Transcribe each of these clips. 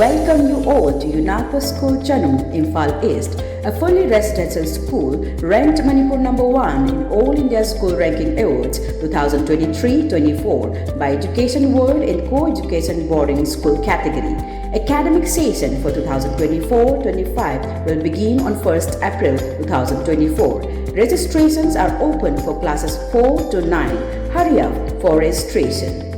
welcome you all to UNAPA School Chanum, Imphal East, a fully residential school ranked Manipur #1 in All India School Ranking Awards 2023-24 by Education World in Co-Education Boarding School category. Academic session for 2024-25 will begin on 1st April 2024. Registrations are open for classes 4 to 9. Hurry up for registration.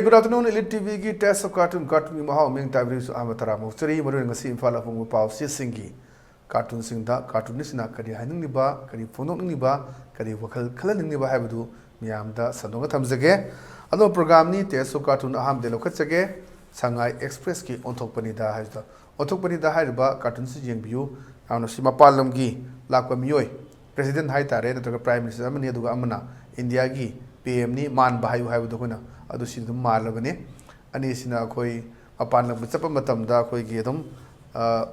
Good afternoon, ELITETV test of cartoon mahau ming tabri su amatara mostri maru ngasi imphal afungu paw si singi cartoon singda cartoonist na kari haning ni ba kari phonok ni ba kari wakhal khalan ni ba habdu miyam da sanonga thamjage ado program ni test of cartoon aham de lokhachage Sangai Express ki onthokpani da haida onthokpani da haiba cartoon si jengbiu amna sima palam gi lakwa miyoi president hai tare na prime minister amani aduga amana India gi PM ni man bahayu habdu kuna adu sidum malabane ani sina khoi apan lam chapa matam da khoi gi dum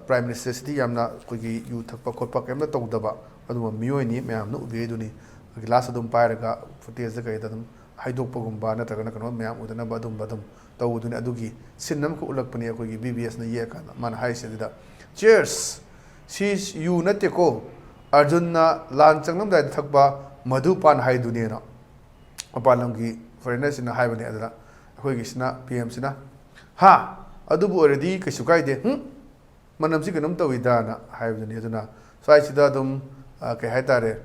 prime minister city yamna khoi gi yu thakpa khotpa kemna tawdaba adu miyoi ni mayam nu be duni glass adum pairaga footage ga idum haidokpa gumba na tagana kano mayam udana badum tawduni adu gi sinnam ko ulakpani khoi gi BBS na ye kana man hai sidida cheers sis yu nate ko arjun na lan changnam da thakba madhupan haiduni na apalam gi foreigners in a high banana, Hogisna, PM Sina. Ha! Adubu already, Kasukai, Manam Sikanum Tawidana, high than Yaduna. So I sidadum Kahatare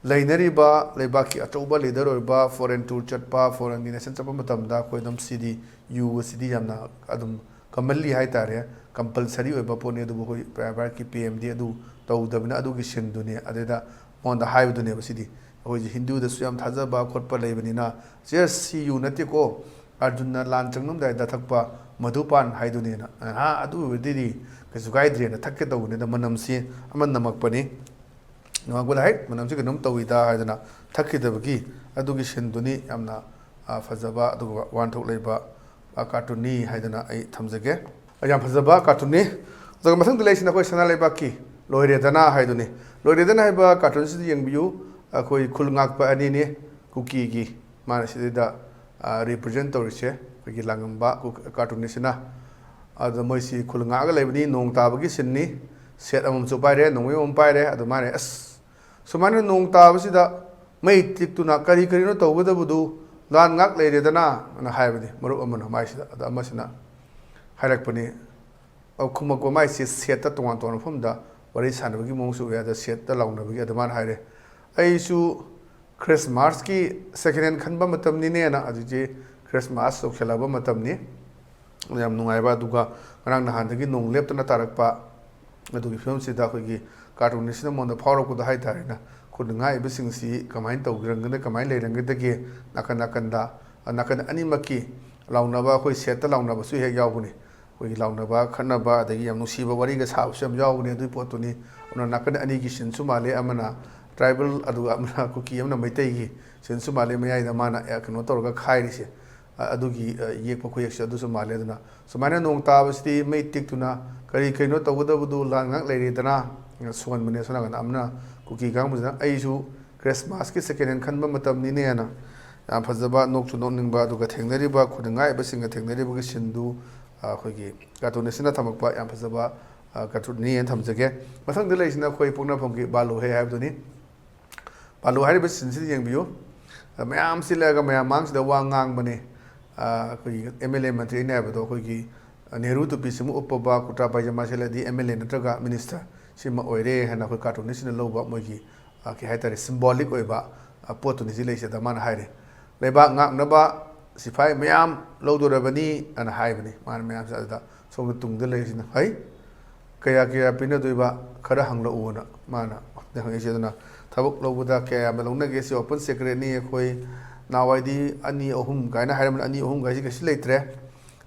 Laineriba, Lebaki, Atoba, leader or bar, foreign tour chatpa, foreign in a sense of Matam, Quadum CD, U CD Yamna, Adum, Kamali Haitare, compulsory Webapone, the Baraki PMD, do Tawdamina Dugishin Dunia, Adeda, on the high Dunia City. Hindu the Suyam Tazaba, Kotpa Lebanina, just see you Natiko, Arjuna Lantanum, that Takpa, Madhupan, Haidunina, and ha, do with Didi, Kasugaidri and Taketa, the Manamsi, Amanamakpani. No good height, Manamsikanum Tawida, Haidana, Takita Bagi, Adugishin Duni, Amna, Fazaba, one to labor, a cartoony, Haidana, a Tamzage, a young Fazaba, cartoony, the Mathangulation of question Lebaki, Loredana Haiduni, Loredana Haba, cartoon city young view. Akoi khulngak pa ani ne kuki gi mana sidida represent torise gi langamba ku cartoonist na adu moi si khulnga ga lebni nong taba gi sinni set amum chu pai re nongwe om pai re adu mane as sumane nong taba sida mai tik tu na kari no tawda budu lan ngak le re dana na haibani maru amana mai sida adu amasina hairak pani au khuma ko mai si set ta tong tong phumda wari sanba gi mongsu ya da set ta launa gi adu man haire Aisu Christmas ki second hand khanba matam ni ne na ajije Christmas so khelaba matam ni yam nungai ba duga rang na han gi nong lep ta na tarak pa adu gi film sida khoi gi cartoonist na mon da phawro ku da hai tare na khud ngai be sing si kamain taw girang ne kamain le rang de ge nakan da nakan ani maki launa ba khoi set ta launa ba su he yaw buni khoi gi launa ba khanna ba da gi yam nu si ba wari ga sa sam yaw buni du pot tu ni ona nakan ani gi sin su male amana tribal adu amna kuki amna maitai gi sensu male mayai da mana ekno torga khairi se adu gi yek pa khoyak se adu su male dana sumana nong ta basti mai tik tuna kari kaino tawda budu langak leiri dana suan mane sona ga amna kuki gang mujna aisu Christmas ki second hand khanba matam ni ne na yam phajaba nok chu non ningba adu ga thengnari ba khudngai ba singa thengnari ba gi sindu khoigi cartoonist na thamakpa yam phajaba cartoon ni en thamjage mathang de leisina khoi pungna phomgi balu he habduni Palu hari bersensi yang biu, mayam sila ka mayam mang sida wangang bani, koi MLA menteri ini apa tu koi Nehru tu pisimu upaba kutra pajama sila di MLA natraga minister, si ma oire hena koi cartoonist ni loba mogi, ki hai tari symbolic oi ba, potu ni sila isi daman hari, leba ngak naba sifai mayam lodo rabani an hai bani, mana mayam sida so ngetung de lagi sini, hai, kaya pina tu iba kara hangla uona, mana, dah isi tu na. Tabuk lobuda kaya melongna gesi open secret ni khoi nawai di ani ohum gaina hairam ani ohum gaisi gesi leitre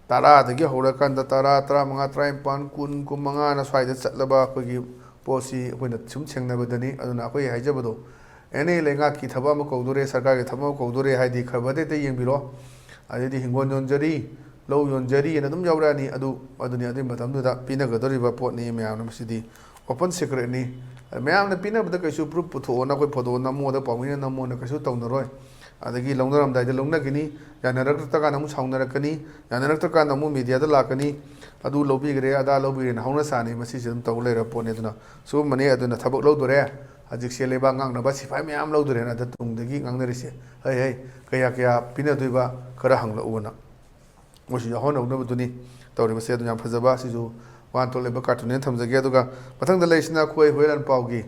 ꯇꯔꯥꯗꯒꯤ ꯍꯧꯔꯀꯥꯟꯗ ꯇꯔꯥ ꯇꯔꯥꯃꯉꯥ ꯇꯔꯥꯅꯤꯄꯥꯟ ꯀꯨꯟ ꯀꯨꯟꯃꯉꯥꯅ ꯁ꯭ꯋꯥꯏꯗ ꯆꯠꯂꯕ ꯑꯩꯈꯣꯏꯒꯤ ꯄꯣꯠꯁꯤ ꯑꯩꯈꯣꯏꯅ ꯁꯨꯝ ꯊꯦꯡꯅꯕꯗꯅꯤ ꯑꯗꯨꯅ ꯑꯩꯈꯣꯏ ꯍꯥꯏꯖꯕꯗꯣ ꯑꯦꯅꯤ ꯂꯩꯉꯥꯛꯀꯤ ꯊꯕꯛ ꯑꯃ ꯀꯧꯗꯣꯔꯦ ꯁꯔꯀꯥꯔꯒꯤ ꯊꯕꯛ ꯑꯃ ꯀꯧꯗꯣꯔꯦ ꯍꯥꯏꯗꯤ ꯈꯕꯔꯗ ꯌꯦꯡꯕꯤꯔꯣ ꯑꯗꯩꯗꯤ ꯍꯤꯡꯒꯣꯜ ꯌꯣꯟꯖꯔꯤ ꯂꯧ ꯌꯣꯟꯖꯔꯤꯅ ꯑꯗꯨꯝ ꯌꯥꯎꯔꯛꯑꯅꯤ ꯑꯗꯨꯅꯤ ꯑꯗꯨꯒꯤ ꯃꯇꯝꯗꯨꯗ ꯄꯤꯅꯒꯗꯧꯔꯤꯕ ꯄꯣꯠꯅꯤ ꯃꯌꯥꯝꯅ ꯃꯁꯤꯗꯤ ꯑꯣꯄꯟ ꯁꯤꯀ꯭ꯔꯦꯠꯅꯤ ꯃꯌꯥꯝꯅ ꯄꯤꯅꯕꯗ ꯀꯩꯁꯨ ꯄ꯭ꯔꯨꯐ ꯄꯨꯊꯣꯛꯑꯣꯅ ꯑꯩꯈꯣꯏ ꯐꯣꯇꯣ ꯅꯝꯃꯣꯗ ꯄꯥꯎꯃꯤꯅ ꯅꯝꯃꯣꯅ ꯀꯩꯁꯨ ꯇꯧꯅꯔꯣꯏ ꯑꯗꯒꯤ ꯂꯧꯅꯔꯝꯗꯥꯏꯗ ꯂꯧꯅꯒꯅꯤ ꯌꯥꯅꯔꯛꯇ꯭ꯔꯀꯥꯟꯗ ꯑꯃꯨꯛ ꯁꯥꯎꯅꯔꯛꯀꯅꯤ ꯌꯥꯅꯔꯛꯇ꯭ꯔꯀꯥꯟꯗ ꯑꯃꯨꯛ ꯃꯤꯗꯤꯌꯥꯗ ꯂꯥꯛꯀꯅꯤ ꯑꯗꯨ ꯂꯧꯕꯤꯈ꯭ꯔꯦ ꯑꯗꯥ ꯂꯧꯕꯤꯈ꯭ꯔꯦꯅ ꯍꯧꯅ ꯁꯥꯅꯤ ꯃꯁꯤꯁꯦ ꯑꯗꯨꯝ ꯇꯧ ꯂꯩꯔꯕ ꯄꯣꯠꯅꯤ ꯑꯗꯨꯅ ꯁꯤꯒꯨꯝꯕꯅꯤ ꯑꯗꯨꯅ ꯊꯕꯛ ꯂꯧꯗꯣꯔꯦ ꯍꯧꯖꯤꯛꯁꯦ ꯂꯩꯕꯥꯛ ꯉꯥꯛꯅꯕ ꯁꯤꯐꯥꯏ ꯃꯌꯥꯝ ꯂꯧꯗꯣꯔꯦꯅ ꯑꯗ ꯇꯨꯡꯗꯒꯤ ꯉꯥꯡꯅꯔꯤꯁꯦ ꯍꯩ ꯀꯌꯥ ꯀꯌꯥ ꯄꯤꯅꯗꯣꯏꯕ ꯈꯔ ꯍꯪꯂꯛꯎꯕꯅ ꯃꯣꯏꯁꯨ ꯌꯥꯎꯍꯟꯅꯧꯅꯕꯗꯨꯅꯤ ꯇꯧꯔꯤꯕꯁꯦ ꯑꯗꯨ ꯌꯥꯝ ꯐꯖꯕ ꯁꯤꯁꯨ ꯋꯥꯟ ꯊꯣꯛ ꯂꯩꯕ ꯀꯥꯔꯇꯨꯟꯅꯦꯅ ꯊꯝꯖꯒꯦ ꯑꯗꯨꯒ ꯃꯊꯪꯗ ꯂꯩꯔꯤꯁꯤꯅ ꯑꯩꯈꯣꯏ ꯍꯨꯏꯔꯥꯟ ꯄꯥꯎꯒꯤ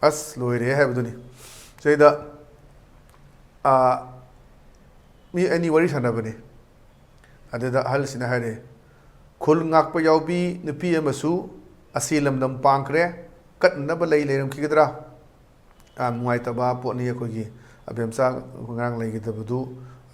ꯑꯁ ꯂꯣꯏꯔꯦ ꯍꯥꯏꯕꯗꯨꯅꯤ ꯁꯤꯗ ꯃꯤ ꯑꯅꯤ ꯋꯥꯔꯤ ꯁꯥꯟꯅꯕꯅꯤ ꯑꯗꯨꯗ ꯑꯍꯜꯁꯤꯅ ꯍꯥꯏꯔꯛꯑꯦ ꯈꯨꯜ ꯉꯥꯛꯄ ꯌꯥꯎꯕꯤ ꯅꯨꯄꯤ ꯑꯃꯁꯨ ꯑꯁꯤ ꯂꯝꯗꯝ ꯄꯥꯡꯈ꯭ꯔꯦ ꯀꯠꯅꯅꯕ ꯂꯩꯔꯝꯈꯤꯒꯗ꯭ꯔꯥ ꯌꯥꯝ ꯅꯨꯡꯉꯥꯏꯇꯕ ꯄꯣꯠꯅꯤ ꯑꯩꯈꯣꯏꯒꯤ ꯑꯕꯦꯝꯆꯥ ꯉꯔꯥꯡ ꯂꯩꯒꯗꯕꯗꯨ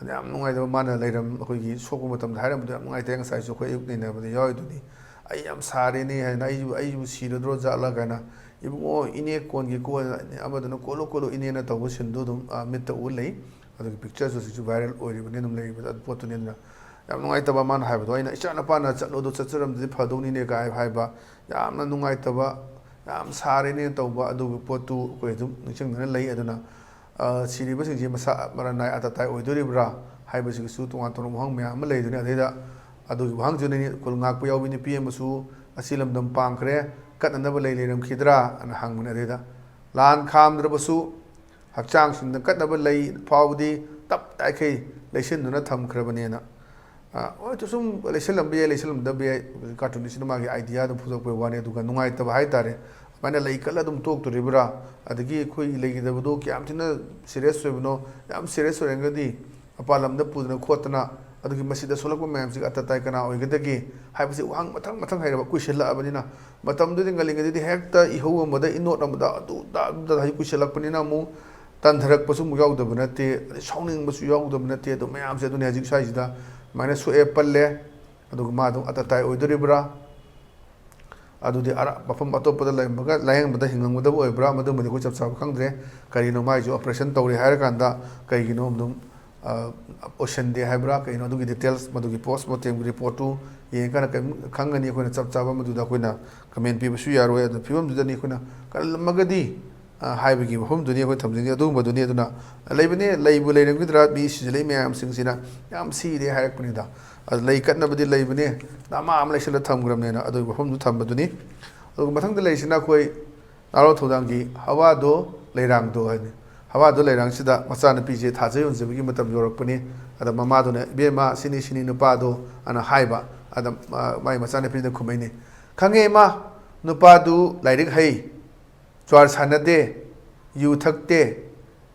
ꯌꯥꯝ ꯅꯨꯡꯉꯥꯏꯇꯕ ꯃꯥꯅ ꯑꯩꯈꯣꯏꯒꯤ ꯁꯣꯛꯄ ꯃꯇꯝꯗ ꯍꯥꯏꯔꯝꯕꯗꯣ ꯌꯥꯝ ꯅꯨꯡꯉꯥꯏꯇꯦ ꯉꯁꯥꯏꯁꯨ ꯑꯩꯈꯣꯏ ꯑꯌꯨꯛ ꯅꯩꯅꯕꯗ ꯌꯥꯎꯔꯤꯗꯨꯅꯤ ꯑꯩ ꯌꯥꯝ ꯁꯥꯔꯦꯅꯦ ꯍꯥꯏꯅ ꯑꯩꯁꯨ ꯁꯤꯔꯗ꯭ꯔꯣ ꯖꯥꯠꯂ ꯀꯥꯏꯅ ꯏꯕꯨꯡꯉꯣ ꯏꯅꯦ ꯀꯣꯟꯒꯤ ꯀꯣꯟ ꯑꯃꯗꯨꯅ ꯀꯣꯜꯂꯨ ꯏꯅꯦꯅ ꯇꯧꯕ ꯁꯤꯟꯗꯨ ꯑꯗꯨꯝ ꯃꯤꯠꯇ ꯎ ꯂꯩ ꯑꯗꯨꯒꯤ ꯄꯤꯛꯆꯔꯁꯨ ꯍꯧꯖꯤꯛꯁꯨ ꯚꯥꯏꯔꯦꯜ ꯑꯣꯏꯔꯤꯕꯅꯤ ꯑꯗꯨꯝ ꯂꯩꯔꯤꯕ ꯄꯣꯠꯇꯨꯅꯤ ꯑꯗꯨꯅ ꯌꯥꯝ ꯅꯨꯡꯉꯥꯏꯇꯕ ꯃꯥꯅ ꯍꯥꯏꯕꯗꯣ ꯑꯩꯅ ꯏꯆꯥ ꯅꯨꯄꯥꯅ ꯆꯠꯆꯔꯝꯗꯗꯤ ꯐꯗꯧꯅꯤꯅꯦ ꯀꯥꯏ ꯍꯥꯏꯕ ꯌꯥꯝꯅ ꯅꯨꯡꯉꯥꯏꯇꯕ ꯌꯥꯝ ꯁꯥꯔꯦꯅꯦ ꯇꯧꯕ ꯑꯗꯨꯒꯤ ꯄꯣꯠꯇꯨ ꯑꯩꯈꯣꯏ ꯑꯗꯨꯝ ꯅꯤꯡꯁꯤꯡꯗꯨꯅ ꯂꯩ ꯑꯗꯨꯅ ꯁꯤꯔꯤꯕꯁꯤꯡꯁꯤ ꯃꯁꯥ ꯃꯔꯅꯥꯏ ꯑꯇꯇꯥꯏ ꯑꯣꯏꯗꯣꯔꯤꯕ꯭ꯔꯥ ꯍꯥꯏꯕꯁꯤꯒꯤꯁꯨ ꯇꯣꯉꯥꯟ ꯇꯣꯉꯥꯟꯕ ꯋꯥꯍꯪ ꯃꯌꯥꯝ ꯑꯃ ꯂꯩꯗꯨꯅꯤ ꯑꯗꯩꯗ ꯑꯗꯨꯒꯤ ꯋꯥꯍꯪꯁꯤꯅꯅꯤ ꯈꯨꯜ ꯉꯥꯛꯄ ꯌꯥꯎꯕꯤ ꯅꯨꯄꯤ ꯑꯃꯁꯨ ꯑꯁꯤ ꯂꯝꯗꯝ ꯄꯥꯡꯈ꯭ꯔꯦ ꯀꯠꯅꯅꯕ ꯂꯩꯔꯝꯈꯤꯗ꯭ꯔꯥ ꯑꯅ ꯍꯪꯕꯅꯤ ꯑꯗꯩꯗ ꯂꯥꯟ ꯈꯥꯝꯗ꯭ꯔꯕꯁꯨ ꯍꯛꯆꯥꯡꯁꯤꯡꯗ ꯀꯠꯅꯕ ꯂꯩ ꯐꯥꯎꯕꯗꯤ ꯇꯞ ꯇꯥꯏꯈꯩ ꯂꯩꯁꯤꯟꯗꯨꯅ ꯊꯝꯈ꯭ꯔꯕꯅꯦꯅ ꯍꯣꯏ ꯁꯨꯝ ꯂꯩꯁꯜꯂꯝꯕ ꯌꯥꯏ ꯂꯩꯁꯜꯂꯝꯗꯕ ꯌꯥꯏ ꯀꯥꯔꯇꯨꯟꯁꯤꯅ ꯃꯥꯒꯤ ꯑꯥꯏꯗꯤꯌꯥꯗꯨ ꯐꯨꯗꯣꯛꯄꯒꯤ ꯋꯥꯅꯤ ꯑꯗꯨꯒ ꯅꯨꯡꯉꯥꯏꯇꯕ ꯍꯥꯏꯇꯥꯔꯦ ꯑꯗꯨꯃꯥꯏꯅ ꯂꯩ ꯀꯠꯂ ꯑꯗꯨꯝ ꯇꯣꯛꯇꯣꯔꯤꯕ꯭ꯔꯥ ꯑꯗꯒꯤ ꯑꯩꯈꯣꯏꯒꯤ ꯂꯩꯒꯗꯕꯗꯣ ꯀꯌꯥꯝ ꯊꯤꯅ ꯁꯤꯔꯤꯌꯁ ꯑꯣꯏꯕꯅꯣ ꯌꯥꯝ ꯁꯤꯔꯤꯌꯁ ꯑꯣꯏꯔꯒꯗꯤ ꯃꯄꯥꯟ ꯂꯝꯗ ꯄꯨꯗꯅ ꯈꯣꯠꯇꯅ ꯑꯗꯨꯒꯤ ꯃꯁꯤꯗ ꯁꯣꯛꯂꯛꯄ ꯃꯌꯥꯝꯁꯤꯒꯤ ꯑꯇꯇꯥꯏ ꯀꯅꯥ ꯑꯣꯏꯒꯗꯒꯦ ꯍꯥꯏꯕꯁꯤ ꯋꯥꯍꯪ ꯃꯊꯪ ꯍꯩꯔꯕ ꯀꯨꯏꯁꯤꯜꯂꯛꯑꯕꯅꯤ나 ꯃꯇꯝꯗꯨꯗꯤ ꯉꯜꯂꯤꯉꯩꯗꯗꯤ ꯍꯦꯛꯇ ꯏꯍꯧ ꯑꯃꯗ ꯏꯅꯣꯠ ꯑꯃꯗ ꯑꯗꯨꯗ ꯍꯧꯖꯤꯛ ꯀꯨꯏꯁꯤꯜꯂꯛꯄꯅꯤꯅ ꯑꯃꯨꯛ ꯇꯟꯊꯔꯛꯄꯁꯨ ꯑꯃꯨꯛ ꯌꯥꯎꯗꯕ ꯅꯠꯇꯦ ꯑꯗꯩ ꯁꯥꯎꯅꯤꯡꯕꯁꯨ ꯌꯥꯎꯗꯕ ꯅꯠꯇꯦ ꯑꯗꯨ ꯃꯌꯥꯝꯁꯦ ꯑꯗꯨꯅꯤ ꯍꯧꯖꯤꯛ ꯁ꯭ꯋꯥꯏꯁꯤꯗ ꯑꯗꯨꯃꯥꯏꯅ ꯁꯣꯛꯑꯦ ꯄꯜꯂꯦ ꯑꯗꯨꯒ ꯃꯥ ꯑꯗꯨꯝ ꯑꯇꯇꯥꯏ ꯑꯣꯏꯗꯣꯔꯤꯕ꯭ꯔꯥ ꯑꯗꯨꯗꯤ ꯃꯐꯝ ꯑꯇꯣꯞꯄꯗ ꯂꯥꯌꯦꯡꯕꯗ ꯍꯤꯡꯉꯝꯒꯗꯕ ꯑꯣꯏꯕ꯭ꯔꯥ ꯃꯗꯨꯃꯗꯤ ꯑꯩꯈꯣꯏ ꯆꯞ ꯆꯥꯕ ꯈꯪꯗ꯭ꯔꯦ ꯀꯔꯤꯅꯣ ꯃꯥꯏꯁꯨ ꯑꯣꯄꯔꯦꯁꯟ ꯇꯧꯔꯦ ꯍꯥꯏꯔꯀꯥꯟꯗ ꯀꯩꯒꯤꯅꯣ ꯑꯗꯨꯝ ꯑꯣꯏꯁꯟꯗꯦ ꯍꯥꯏꯕ꯭ꯔꯥ ꯀꯩꯅꯣ ꯑꯗꯨꯒꯤ ꯗꯤꯇꯦꯜꯁ ꯃꯗꯨꯒꯤ ꯄꯣꯁ ꯃꯣꯔꯇꯦꯝꯒꯤ ꯔꯤꯄꯣꯔꯠꯇꯨ ꯌꯦꯡꯉꯀꯥꯟꯗ ꯀꯔꯤꯝ ꯈꯪꯒꯅꯤ ꯑꯩꯈꯣꯏꯅ ꯆꯞ ꯆꯥꯕ ꯃꯗꯨꯗ ꯑꯩꯈꯣꯏꯅ ꯀꯃꯦꯟ ꯄꯤꯕꯁꯨ ꯌꯥꯔꯣꯏ ꯑꯗꯨ ꯐꯤꯕꯝꯗꯨꯗꯅꯤ ꯑꯩꯈꯣꯏꯅ ꯀꯜꯂꯝꯃꯒꯗꯤ ꯍꯥꯏꯕꯒꯤ ꯃꯐꯝꯗꯨꯅꯤ ꯑꯩꯈꯣꯏ ꯊꯝꯖꯅꯤꯡꯉꯤ ꯑꯗꯨꯒꯨꯝꯕꯗꯨꯅꯤ ꯑꯗꯨꯅ ꯂꯩꯕꯅꯦ ꯂꯩꯕꯨ ꯂꯩꯔꯝꯒꯗ꯭ꯔꯥ ꯃꯤ ꯁꯤꯖꯤꯜꯂꯛꯏ ꯃꯌꯥꯝꯁꯤꯡꯁꯤꯅ ꯌꯥꯝ ꯁꯤꯔꯦ ꯍꯥꯏꯔꯛꯄꯅꯤꯗ ꯑꯗꯨ ꯂꯩ ꯀꯠꯅꯕꯗꯤ ꯂꯩꯕꯅꯦ ꯗꯃꯥ ꯑꯃ ꯂꯩꯁꯤꯜꯂ ꯊꯝꯈ꯭ꯔꯕꯅꯦꯅ ꯑꯗꯨꯒꯤ ꯃꯐꯝꯗꯨ ꯊꯝꯕꯗꯨꯅꯤ ꯑꯗꯨꯒ ꯃꯊꯪꯗ ꯂꯩꯔꯤꯁꯤꯅ ꯑꯩꯈꯣꯏ ꯅꯥꯔꯣꯜ ꯊꯧꯗꯥꯡꯒꯤ ꯍꯋꯥꯗꯣ ꯂꯩꯔꯥꯡꯗꯣ ꯍꯥꯏꯅꯤ ꯍꯋꯥꯗꯣ ꯂꯩꯔꯥꯡꯁꯤꯗ ꯃꯆꯥꯅꯨꯄꯤꯁꯦ ꯊꯥꯖ ꯌꯣꯟꯖꯕꯒꯤ ꯃꯇꯝ ꯌꯧꯔꯛꯄꯅꯤ ꯑꯗ ꯃꯃꯥꯗꯨꯅ ꯏꯕꯦꯝꯃ ꯁꯤꯅꯤ ꯅꯨꯄꯥꯗꯣ ꯑꯅ ꯍꯥꯏꯕ ꯑꯗ ꯃꯥꯒꯤ ꯃꯆꯥꯅꯨꯄꯤꯗ ꯈꯨꯝꯃꯩꯅꯤ ꯈꯪꯉꯦ ꯏꯃꯥ ꯅꯨꯄꯥꯗꯨ ꯂꯥꯏꯔꯤꯛ ꯍꯩ ꯖ꯭ꯋꯥꯔ ꯁꯥꯟꯅꯗꯦ ꯌꯨ ꯊꯛꯇꯦ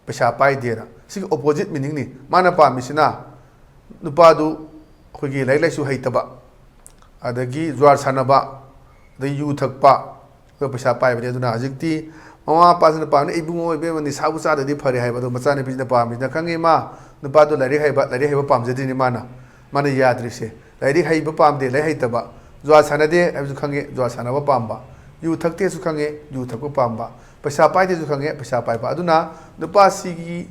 ꯄꯩꯁా ꯄꯥꯏꯗꯦꯅ ꯁꯤꯒꯤ ꯑꯣꯄꯣꯖꯤꯠ ꯃꯤꯅꯤꯡꯅꯤ ꯃꯥꯅ ꯄꯥꯝꯃꯤꯁꯤꯅ ꯅꯨꯄꯥꯗꯨ ꯑꯩꯈꯣꯏꯒꯤ ꯂꯥꯏꯔꯤꯛ ꯂꯥꯏꯁꯨ ꯍꯩꯇꯕ ꯑꯗꯒꯤ ꯖ꯭ꯋꯥꯔ ꯁꯥꯟꯅꯕ ꯑꯗꯩ ꯌꯨ ꯊꯛꯄ ꯑꯗꯨꯒ ꯄꯩꯁꯥ ꯄꯥꯏꯕꯅꯤ ꯑꯗꯨꯅ ꯍꯧꯖꯤꯛꯇꯤ ꯃꯃꯥ ꯃꯄꯥꯁꯤꯅ ꯄꯥꯝꯃꯤ ꯏꯕꯨꯡꯉꯣ ꯏꯕꯦꯝꯃ ꯅꯤꯁꯥꯕꯨ ꯆꯥꯗ꯭ꯔꯗꯤ ꯐꯔꯦ ꯍꯥꯏꯕ ꯑꯗꯣ ꯃꯆꯥꯅꯨꯄꯤꯁꯤꯅ ꯄꯥꯝꯃꯤꯁꯤꯅ ꯈꯪꯉꯤ ꯃꯥ ꯅꯨꯄꯥꯗꯣ ꯂꯥꯏꯔꯤꯛ ꯍꯩꯕ ꯄꯥꯝꯖꯗ꯭ꯔꯤꯅꯤ ꯃꯥꯅ ꯌꯥꯗ꯭ꯔꯤꯁꯦ ꯂꯥꯏꯔꯤꯛ ꯍꯩꯕ ꯄꯥꯝꯗꯦ ꯂꯥꯏꯔꯤꯛ ꯍꯩꯇꯕ ꯖ꯭ꯋꯥꯔ ꯁꯥꯟꯅꯗꯦ ꯍꯥꯏꯕꯁꯨ ꯈꯪꯉꯦ ꯖ꯭ꯋꯥꯔ ꯁꯥꯟꯅꯕ ꯄꯥꯝꯕ ꯌꯨ ꯊꯛꯇꯦꯁꯨ ꯈꯪꯉꯦ ꯌꯨ ꯊꯛꯄ ꯄꯥꯝꯕ ꯄꯩꯁꯥ ꯄꯥꯏꯗꯦꯁꯨ ꯈꯪꯉꯦ ꯄꯩꯁꯥ ꯄꯥꯏꯕ ꯑꯗꯨꯅ ꯅꯨꯄꯥꯁꯤꯒꯤ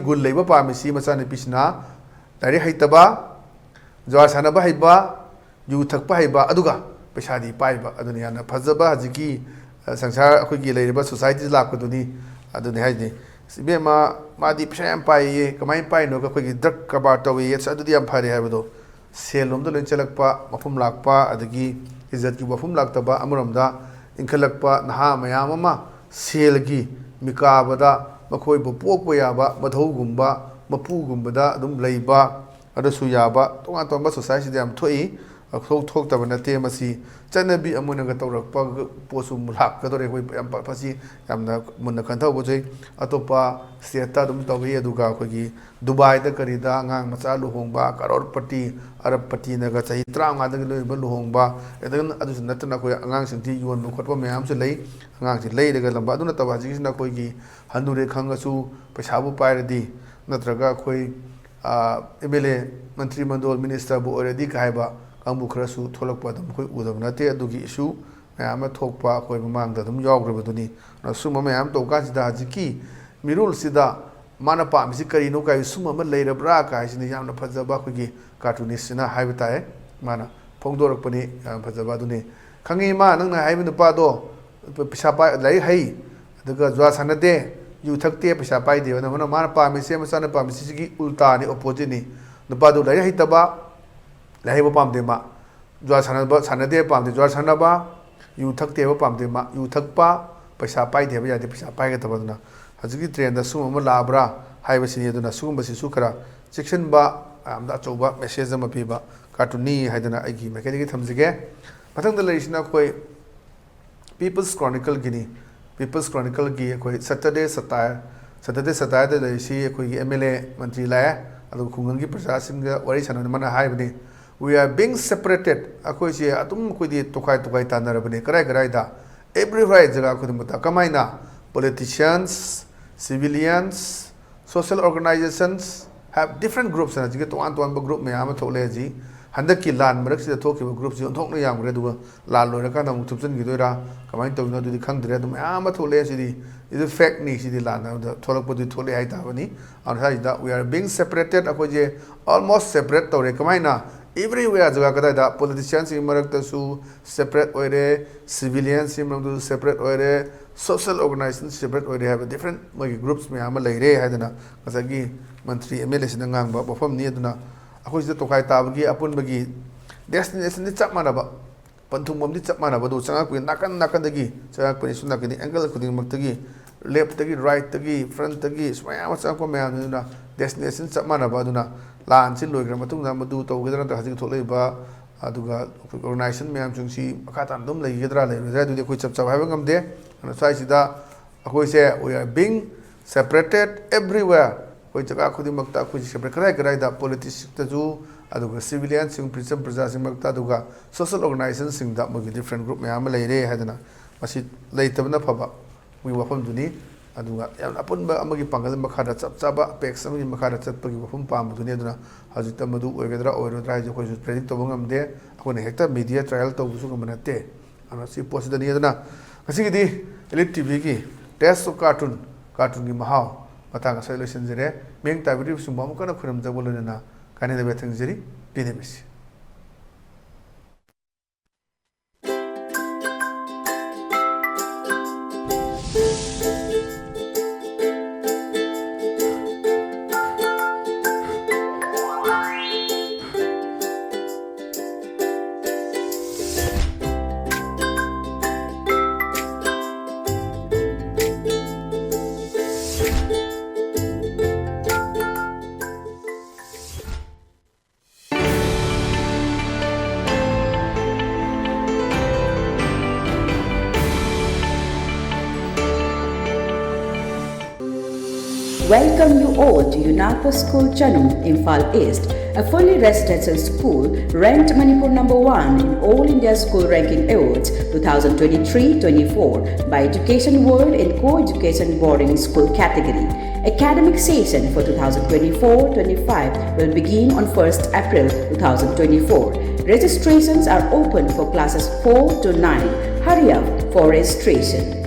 ꯒꯨꯟ ꯂꯩꯕ ꯄꯥꯝꯃꯤꯁꯤ ꯃꯆꯥꯅꯨꯄꯤꯁꯤꯅ ꯂꯥꯏꯔꯤꯛ ꯍꯩꯇꯕ ꯖ꯭ꯋꯥꯔ ꯁꯥꯟꯅꯕ ꯍꯩꯕ ꯌꯨ ꯊꯛꯄ ꯍꯩꯕ ꯑꯗꯨꯒ ꯄꯩꯁꯥꯗꯤ ꯄꯥꯏꯕ ꯑꯗꯨꯅ ꯌꯥꯝꯅ ꯐꯖꯕ ꯍꯧꯖꯤꯛꯀꯤ ꯁꯪꯁꯥꯔ ꯑꯩꯈꯣꯏꯒꯤ ꯂꯩꯔꯤꯕ ꯁꯣꯁꯥꯏꯇꯤꯗ ꯂꯥꯛꯄꯗꯨꯅꯤ ꯑꯗꯨꯅꯤ ꯍꯥꯏꯁꯤꯅꯤ ꯏꯕꯦꯝꯃ ꯃꯥꯗꯤ ꯄꯩꯁꯥ ꯌꯥꯝ ꯄꯥꯏꯌꯦ ꯀꯃꯥꯏꯅ ꯄꯥꯏꯅꯣꯒ ꯑꯩꯈꯣꯏꯒꯤ ꯗ꯭ꯔꯛ ꯀꯔꯕꯥꯔ ꯇꯧꯏ ꯑꯗꯨꯗꯤ ꯌꯥꯝ ꯐꯔꯦ ꯍꯥꯏꯕꯗꯣ ꯁꯦꯜ ꯂꯣꯝꯗ ꯂꯣꯏ ꯆꯠꯂꯛꯄ ꯃꯐꯝ ꯂꯥꯛꯄ ꯑꯗꯒꯤ ꯏꯖꯠꯀꯤ ꯋꯥꯐꯝ ꯂꯥꯛꯇꯕ ꯑꯃꯔꯣꯝꯗ ꯏꯟꯈꯠꯂꯛꯄ ꯅꯍꯥ ꯃꯌꯥꯝ ꯑꯃ ꯁꯦꯜꯒꯤ ꯃꯤꯀꯥꯕꯗ ꯃꯈꯣꯏꯕꯨ ꯄꯣꯛꯄ ꯌꯥꯕ ꯃꯙꯧꯒꯨꯝꯕ ꯃꯄꯨꯒꯨꯝꯕꯗ ꯑꯗꯨꯝ ꯂꯩꯕ ꯑꯗꯨꯁꯨ ꯌꯥꯕ ꯇꯣꯉꯥꯟ ꯇꯣꯉꯥꯟꯕ ꯁꯣꯁꯥꯏꯇꯤꯗ ꯌꯥꯝ ꯊꯣꯛꯏ ꯊꯣꯛꯇꯕ ꯅꯠꯇꯦ ꯃꯁꯤ ꯆꯠꯅꯕꯤ ꯑꯃꯅꯒ ꯇꯧꯔꯛꯄ ꯄꯣꯠꯁꯨ ꯂꯥꯛꯀꯗꯧꯔꯦ ꯑꯩꯈꯣꯏ ꯌꯥꯝ ꯃꯁꯤ ꯌꯥꯝꯅ ꯃꯨꯟꯅ ꯈꯟꯊꯍꯧꯕꯖꯩ ꯑꯇꯣꯞꯄ ꯁ꯭ꯇꯦꯠꯇ ꯑꯗꯨꯝ ꯇꯧꯏ ꯑꯗꯨꯒ ꯑꯩꯈꯣꯏꯒꯤ ꯗꯨꯕꯥꯏꯗ ꯀꯔꯤꯗ ꯑꯉꯥꯡ ꯃꯆꯥ ꯂꯨꯍꯣꯡꯕ ꯀꯔꯣꯔꯄꯇꯤ ꯑꯔꯕꯄꯇꯤꯅꯒ ꯆꯍꯤ 35ꯗꯒꯤ ꯂꯣꯏꯕ ꯂꯨꯍꯣꯡꯕ ꯑꯗꯨꯁꯨ ꯅꯠꯇꯅ ꯑꯩꯈꯣꯏ ꯑꯉꯥꯡꯁꯤꯡꯗꯤ ꯌꯣꯟꯕ ꯈꯣꯠꯄ ꯃꯌꯥꯝꯁꯨ ꯂꯩ ꯑꯉꯥꯡꯁꯤ ꯂꯩꯔꯒ ꯂꯝꯕ ꯑꯗꯨ ꯅꯠꯇꯕ ꯍꯧꯖꯤꯛꯁꯤꯅ ꯑꯩꯈꯣꯏꯒꯤ ꯍꯟꯅꯨꯔꯦ ꯈꯪꯉꯁꯨ ꯄꯩꯁꯥꯕꯨ ꯄꯥꯏꯔꯗꯤ ꯅꯠꯇ꯭ꯔꯒ ꯑꯩꯈꯣꯏ MLA Mantri Mandol Minister bu already kaiba kangbu kharasu tholakpa dum khoi udam nate adugi issue mayam thokpa khoi mamang da dum yawgreba duni suma mayam to ka sida hajiki mirul sida mana pa misi kari no kai suma ma leirabra ka isini yamna phajaba khogi cartoonist na haibata mana phongdorak pani phajaba duni khangi ma nang na haibu nupa do pisa pa lai hai daga jwa sanade yu thakte pisa pai de na mana pa misi ma sana pa misi gi ulta ni opposite ni nupa do lai hai taba lai ba pam de ma jwa sanade pam de jwa sanaba yu thakte ba pam de ma yu thakpa pisa pai de ba ya de pisa pai ga taba na hajiki trend da suma ma labra haiba sini aduna sugum basi su khara section ba amda choba message ma pi ba cartoony haidana aigi mechanic thamjige mathang da leisina koi People's Chronicle gini People's Chronicle gi koi Saturday satire da leisi koi MLA mantri la adu khungang gi prasasin ga wari sanan mana haibani we are being separated akoi si atum koi di tokai tanarabani karai da everywhere jaga khudum ta kamaina politicians civilians social organizations have different groups na jige to an group me ama thole ji handaki lan marak sida thokiba group ji thokna yam gre duga lan loira kana mu thupsan gi doira kamai to na dudi khangdre dum ama thole sidi is fact ni sidi lan na tholak podi thole hai ta bani and ha da we are being separated ako je almost separate to re kamai na everywhere jaga kada da politicians in marak ta su separate oire civilians in marak separate oire social organizations separate oire have different groups me ama leire haidana kasagi mantri MLA sina ngang ba bofam ni aduna akoi sida tokai tabagi apun bagi destination ni chap mana ba panthum mom ni chap mana ba do changa ku nakan dagi changa ku ni suna ku ni angle ku ding mak tagi left tagi right tagi front tagi smaya ma chang ko me na destination chap mana ba duna lan sin loi gra matung na madu to gedra ta hajik tholei ba aduga organization me am chung si akatan dum lei gedra lei ra du de koi chap chap ha ngam de ana sai sida akoi se we are being separated everywhere koi jaga khudi makta koi separate karai da politics ta ju aduga civilian sing prism praja sing makta aduga social organizations sing da magi different group me am lei re hadana masi lei tabna phaba wi wafam duni aduga yam apun ba amagi pangal makhara chap chaba pex amagi makhara chat pagi wafam pam duni aduna hajita madu oigadra oirodra jo koi predict to bangam de akone hekta media trial to busu gamanate ana si post dani aduna kasi di elite tv ki test of cartoon gi mahau matang solution jere meng ta video sum bam kana khuram ta bolona na kane de bethang jeri dinebisi Welcome you all to UNAPA School Chanum, Imphal East, a fully residential school ranked Manipur #1 in All India School Ranking Awards 2023-24 by Education World in Co-Education Boarding School category. Academic session for 2024-25 will begin on 1st April 2024. Registrations are open for classes 4 to 9. Hurry up for registration.